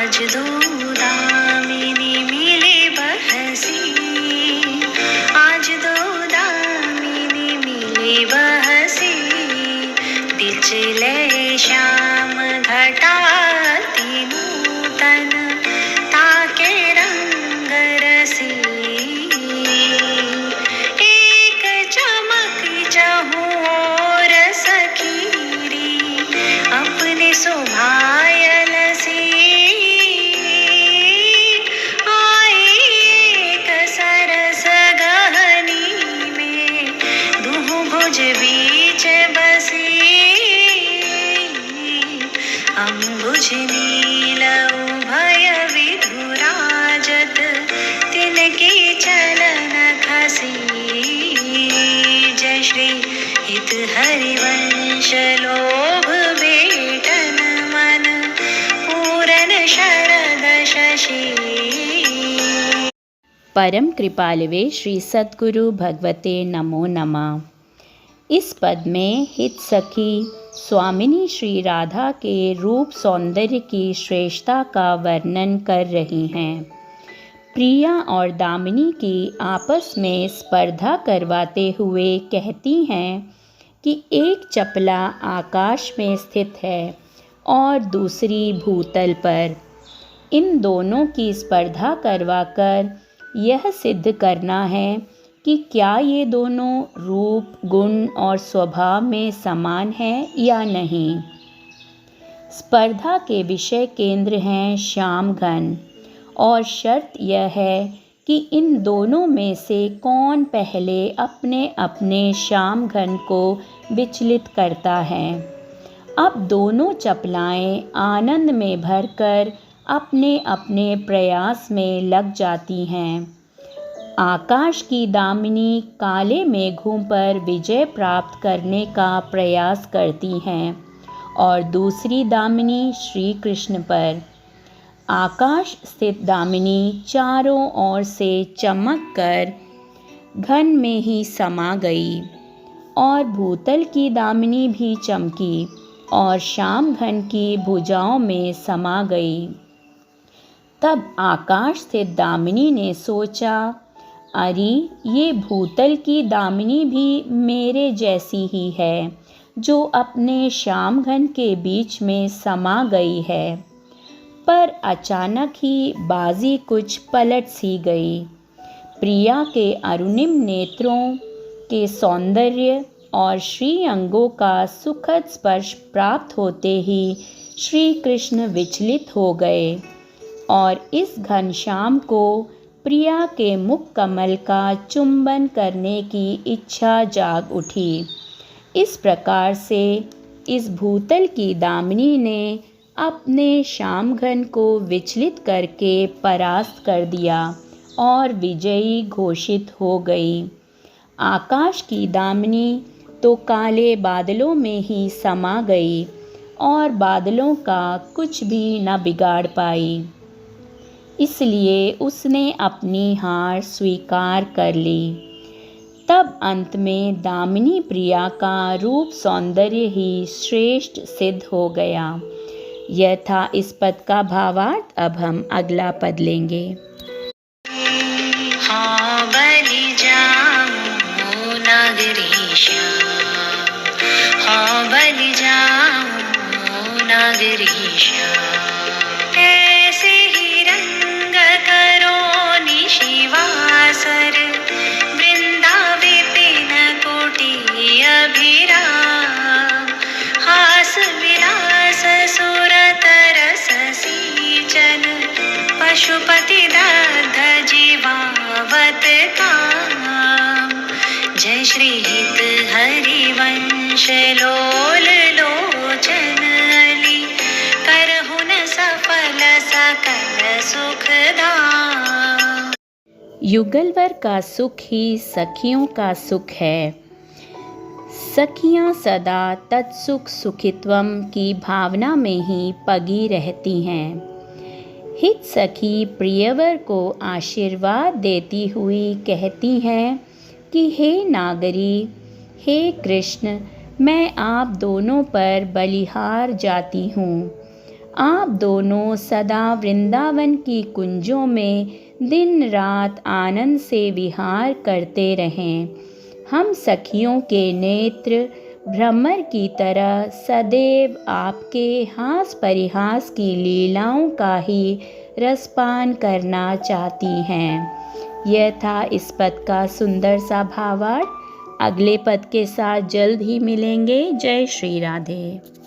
आज दो दामिनी मिले बहसी, आज दो दामिनी मिले बहसी, बिचले श्याम घटा नूतन ताके रंग रसी, एक चमक चहु और सखीरी अपने शोभायल सी, आई एक सरस गहनी में दुहु भुज बीच बसी, अम्बुज नील उभय विधुराजत तिनके चलन खसी, जय श्री हित हरिवंश लोभ बेटन मन पूरन शरद शशि। परम कृपालवे श्री सद्गुरु भगवते नमो नमः। इस पद में हित सखी स्वामिनी श्री राधा के रूप सौंदर्य की श्रेष्ठता का वर्णन कर रही हैं। प्रिया और दामिनी की आपस में स्पर्धा करवाते हुए कहती हैं कि एक चपला आकाश में स्थित है और दूसरी भूतल पर। इन दोनों की स्पर्धा करवाकर यह सिद्ध करना है कि क्या ये दोनों रूप, गुण और स्वभाव में समान हैं या नहीं। स्पर्धा के विषय केंद्र हैं श्याम घन और शर्त यह है कि इन दोनों में से कौन पहले अपने अपने श्याम घन को विचलित करता है। अब दोनों चपलाएं आनंद में भरकर अपने अपने प्रयास में लग जाती हैं। आकाश की दामिनी काले मेघों पर विजय प्राप्त करने का प्रयास करती हैं और दूसरी दामिनी श्री कृष्ण पर। आकाश स्थित दामिनी चारों ओर से चमक कर घन में ही समा गई और भूतल की दामिनी भी चमकी और श्याम घन की भुजाओं में समा गई। तब आकाश स्थित दामिनी ने सोचा, अरे ये भूतल की दामिनी भी मेरे जैसी ही है जो अपने श्याम घन के बीच में समा गई है। पर अचानक ही बाजी कुछ पलट सी गई। प्रिया के अरुणिम नेत्रों के सौंदर्य और श्री अंगों का सुखद स्पर्श प्राप्त होते ही श्री कृष्ण विचलित हो गए और इस घनश्याम को प्रिया के मुख कमल का चुंबन करने की इच्छा जाग उठी। इस प्रकार से इस भूतल की दामिनी ने अपने श्याम घन को विचलित करके परास्त कर दिया और विजयी घोषित हो गई। आकाश की दामिनी तो काले बादलों में ही समा गई और बादलों का कुछ भी न बिगाड़ पाई। इसलिए उसने अपनी हार स्वीकार कर ली। तब अंत में दामिनी प्रिया का रूप सौंदर्य ही श्रेष्ठ सिद्ध हो गया। यह था इस पद का भावार्थ। अब हम अगला पद लेंगे। हाँ बलि जाऊं नागरीश्याम, हाँ बलि जाऊं नागरीश्याम, ऐसे ही रंग करो निशिवासर, वृंदा विपिन कोटि अभिराम, हास विलास सुरत रस सींचन, पशुपति दग्ध जीवावत काम, जय श्री हित हरिवंश लोल लोचन अली, करहुन सफल सकल सुखधाम। युगलवर का सुख ही सखियों का सुख है। सखियां सदा तत्सुख सुखित्वम की भावना में ही पगी रहती हैं। हित सखी प्रियवर को आशीर्वाद देती हुई कहती हैं कि हे नागरी, हे कृष्ण, मैं आप दोनों पर बलिहार जाती हूँ। आप दोनों सदा वृंदावन की कुंजों में दिन रात आनंद से विहार करते रहें। हम सखियों के नेत्र भ्रमर की तरह सदैव आपके हास परिहास की लीलाओं का ही रसपान करना चाहती हैं। यह था इस पद का सुंदर सा भावार्थ। अगले पद के साथ जल्द ही मिलेंगे। जय श्री राधे।